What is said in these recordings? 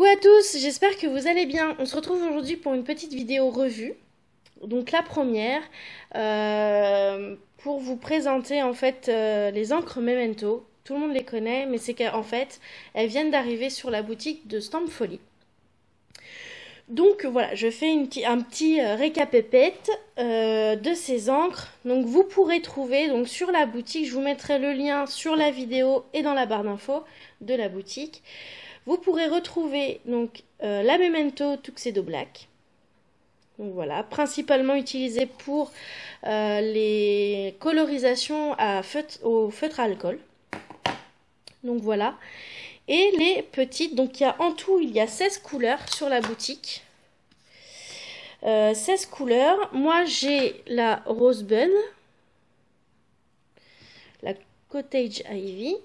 Coucou à tous, j'espère que vous allez bien. On se retrouve aujourd'hui pour une petite vidéo revue. Donc la première, pour vous présenter en fait les encres Memento. Tout le monde les connaît, mais c'est qu'en fait, elles viennent d'arriver sur la boutique de Stampfolie. Donc voilà, je fais un petit récapépète de ces encres. Donc vous pourrez trouver donc sur la boutique, je vous mettrai le lien sur la vidéo et dans la barre d'infos de la boutique. Vous pourrez retrouver donc la Memento Tuxedo Black. Donc voilà, principalement utilisée pour les colorisations au feutre à alcool. Donc voilà. Et les petites, donc en tout, il y a 16 couleurs sur la boutique. 16 couleurs. Moi, j'ai la Rosebud, la Cottage Ivy,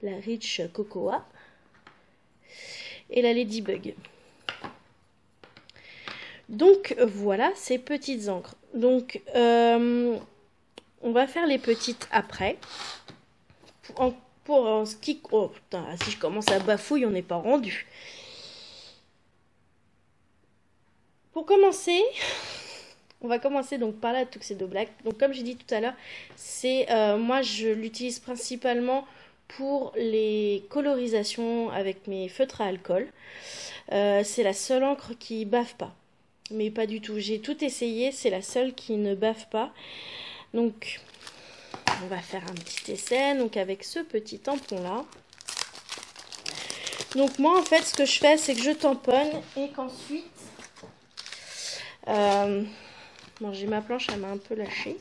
la Rich Cocoa et la Ladybug. Donc voilà ces petites encres. Donc on va faire les petites après. Pour ce qui... Oh putain, si je commence à bafouiller, on n'est pas rendu. Pour commencer, on va commencer donc par la Tuxedo Black. Donc comme j'ai dit tout à l'heure, c'est moi je l'utilise principalement pour les colorisations avec mes feutres à alcool. C'est la seule encre qui baffe pas. Mais pas du tout. J'ai tout essayé, c'est la seule qui ne baffe pas. Donc on va faire un petit essai donc avec ce petit tampon là. Donc moi en fait ce que je fais c'est que je tamponne et qu'ensuite bon, j'ai ma planche, elle m'a un peu lâché.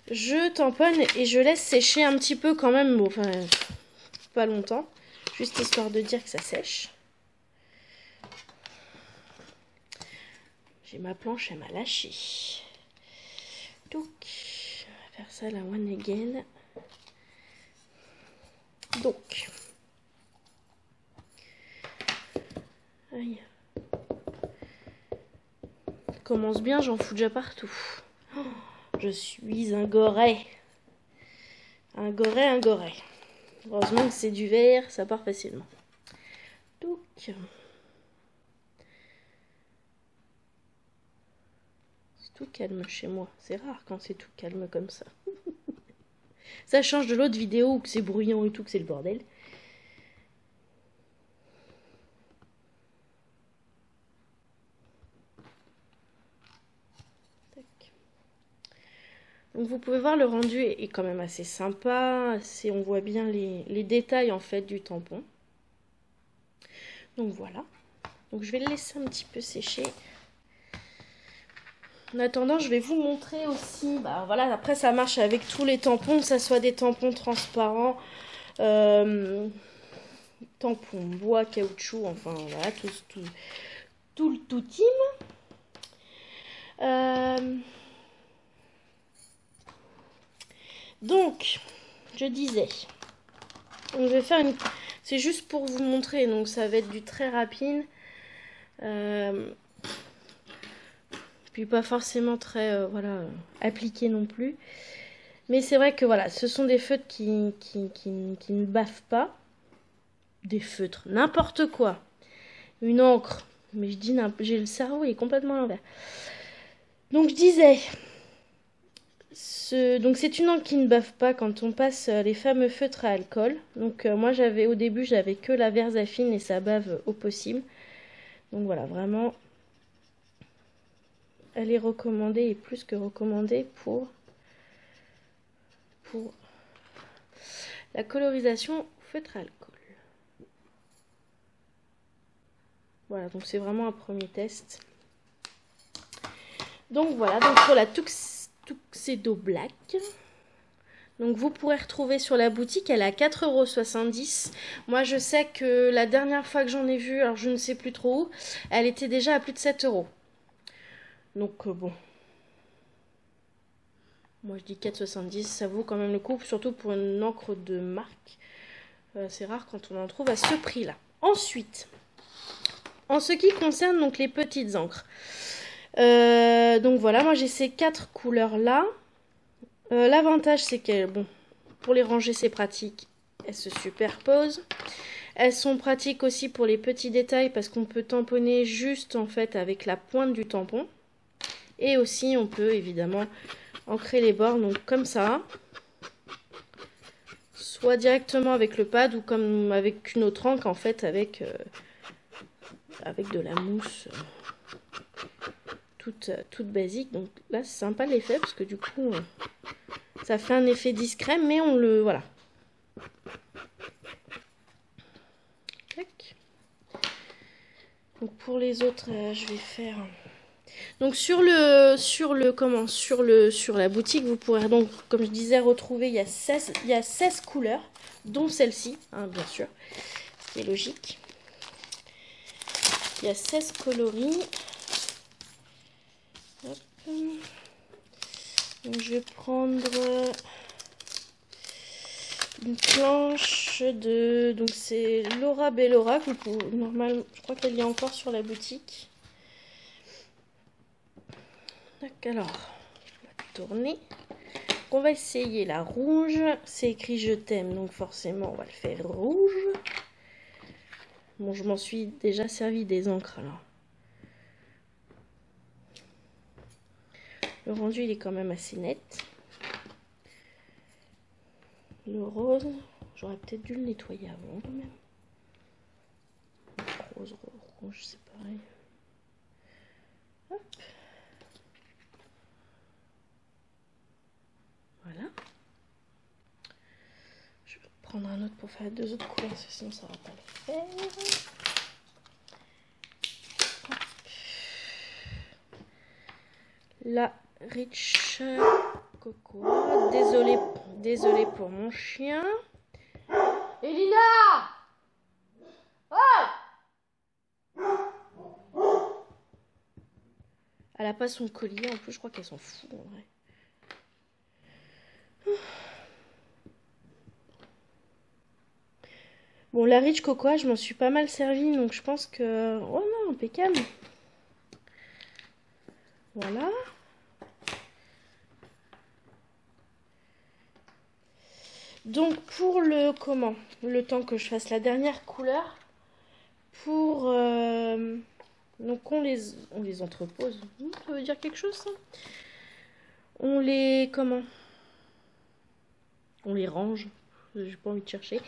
Je tamponne et je laisse sécher un petit peu quand même, bon, enfin pas longtemps, juste histoire de dire que ça sèche. J'ai ma planche, elle m'a lâché. Donc, on va faire ça la one again. Donc, aïe. Commence bien, j'en fous déjà partout. Oh, je suis un goret. Un goret, un goret. Heureusement que c'est du verre, ça part facilement. Donc, c'est tout calme chez moi. C'est rare quand c'est tout calme comme ça. Ça change de l'autre vidéo où c'est bruyant et tout, que c'est le bordel. Donc vous pouvez voir le rendu est quand même assez sympa. On voit bien les détails en fait du tampon. Donc voilà. Donc je vais le laisser un petit peu sécher. En attendant, je vais vous montrer aussi, bah voilà, après ça marche avec tous les tampons, que ce soit des tampons transparents, tampons bois, caoutchouc, enfin voilà, tout le tout team. Donc, je disais, je vais faire c'est juste pour vous montrer, donc ça va être du très rapide. Puis pas forcément très voilà, appliqué non plus. Mais c'est vrai que voilà, ce sont des feutres qui ne baffent pas. Des feutres, n'importe quoi. Une encre. Mais je dis, j'ai le cerveau, il est complètement à l'envers. Donc je disais, donc c'est une encre qui ne baffe pas quand on passe les fameux feutres à alcool. Donc moi au début j'avais que la Versafine et ça bave au possible. Donc voilà, vraiment... Elle est recommandée et plus que recommandée pour la colorisation feutre à alcool. Voilà, donc c'est vraiment un premier test. Donc voilà, donc pour la Tuxedo Black. Donc vous pourrez retrouver sur la boutique, elle est à 4,70 €. Moi je sais que la dernière fois que j'en ai vu, alors je ne sais plus trop où, elle était déjà à plus de 7 €. Donc bon, moi je dis 4,70 €, ça vaut quand même le coup, surtout pour une encre de marque. C'est rare quand on en trouve à ce prix-là. Ensuite, en ce qui concerne donc les petites encres, donc voilà, moi j'ai ces 4 couleurs-là. L'avantage c'est que, bon, pour les ranger c'est pratique. elles se superposent. Elles sont pratiques aussi pour les petits détails parce qu'on peut tamponner juste en fait avec la pointe du tampon. Et aussi on peut évidemment ancrer les bords donc comme ça. Soit directement avec le pad ou comme avec une autre encre en fait avec de la mousse toute basique. Donc là c'est sympa l'effet parce que du coup ça fait un effet discret mais on le voilà. Donc pour les autres, je vais faire. Donc sur la boutique, vous pourrez donc, comme je disais, retrouver il y a 16 couleurs, dont celle-ci, hein, bien sûr, ce qui est logique. Il y a 16 coloris. Hop. Donc je vais prendre une planche de... Donc c'est Laura Bellora. Normalement, je crois qu'elle y est encore sur la boutique. Donc alors, on va tourner. On va essayer la rouge. C'est écrit je t'aime, donc forcément on va le faire rouge. Bon, je m'en suis déjà servi des encres alors. Le rendu il est quand même assez net. Le rose, j'aurais peut-être dû le nettoyer avant quand même. Rose, rouge, c'est pareil. Hop. Voilà. Je vais prendre un autre pour faire deux autres couleurs, parce que sinon ça va pas le faire. Hop. La Rich Cocoa. Désolée pour mon chien. Elina! Oh! Elle a pas son collier en plus, je crois qu'elle s'en fout en vrai. Bon, la Rich Cocoa, je m'en suis pas mal servi, donc je pense que... Oh non, impeccable. Voilà. Donc pour le temps que je fasse la dernière couleur, pour donc on les entrepose. Ça veut dire quelque chose ça? On les on les range. J'ai pas envie de chercher.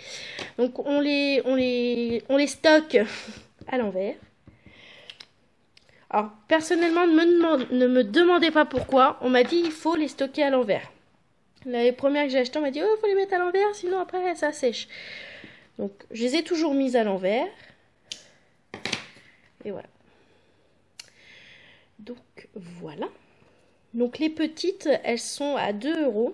Donc on les stocke à l'envers. Alors personnellement ne me demandez pas pourquoi. On m'a dit il faut les stocker à l'envers. Les premières que j'ai achetées, on m'a dit oh, il faut les mettre à l'envers, sinon après ça sèche. Donc je les ai toujours mises à l'envers. Et voilà. Donc voilà. Donc les petites, elles sont à 2 €.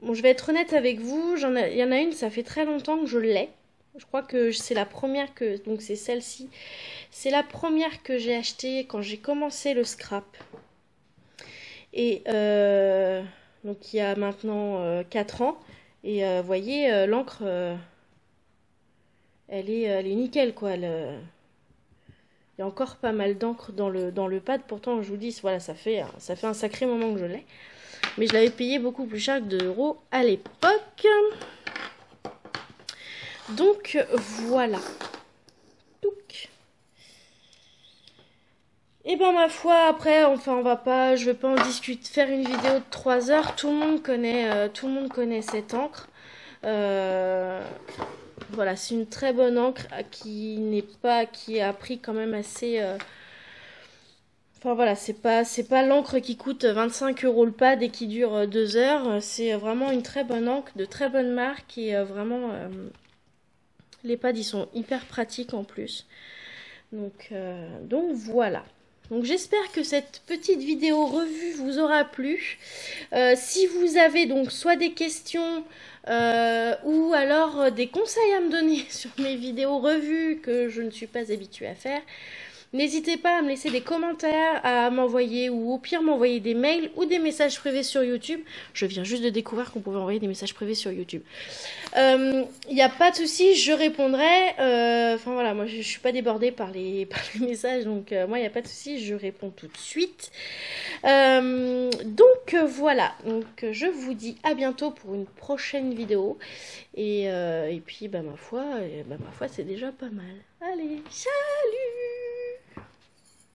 Bon, je vais être honnête avec vous, il y en a une, ça fait très longtemps que je l'ai. Je crois que c'est la première que... Donc c'est celle-ci. C'est la première que j'ai achetée quand j'ai commencé le scrap. Et donc il y a maintenant 4 ans. Et vous voyez, l'encre, elle est nickel quoi. Il y a encore pas mal d'encre dans le pad. Pourtant je vous dis, voilà, ça fait un sacré moment que je l'ai. Mais je l'avais payé beaucoup plus cher que 2 € à l'époque. Donc voilà. Et ben ma foi, après, enfin je vais pas en discuter, faire une vidéo de 3 heures. Tout le monde connaît cette encre. Voilà, c'est une très bonne encre qui a pris quand même assez. Enfin voilà, c'est pas l'encre qui coûte 25 € le pad et qui dure 2 heures. C'est vraiment une très bonne encre, de très bonne marque et vraiment les pads ils sont hyper pratiques en plus. Donc voilà. Donc j'espère que cette petite vidéo revue vous aura plu. Si vous avez donc soit des questions ou alors des conseils à me donner sur mes vidéos revues que je ne suis pas habituée à faire, N'hésitez pas à me laisser des commentaires, à m'envoyer ou au pire m'envoyer des mails ou des messages privés sur YouTube. Je viens juste de découvrir qu'on pouvait envoyer des messages privés sur YouTube. Il n'y a pas de souci, je répondrai. Enfin voilà, moi je suis pas débordée par les messages, donc moi il n'y a pas de souci, je réponds tout de suite. Donc voilà, donc je vous dis à bientôt pour une prochaine vidéo. Et puis bah ma foi c'est déjà pas mal. Allez, salut!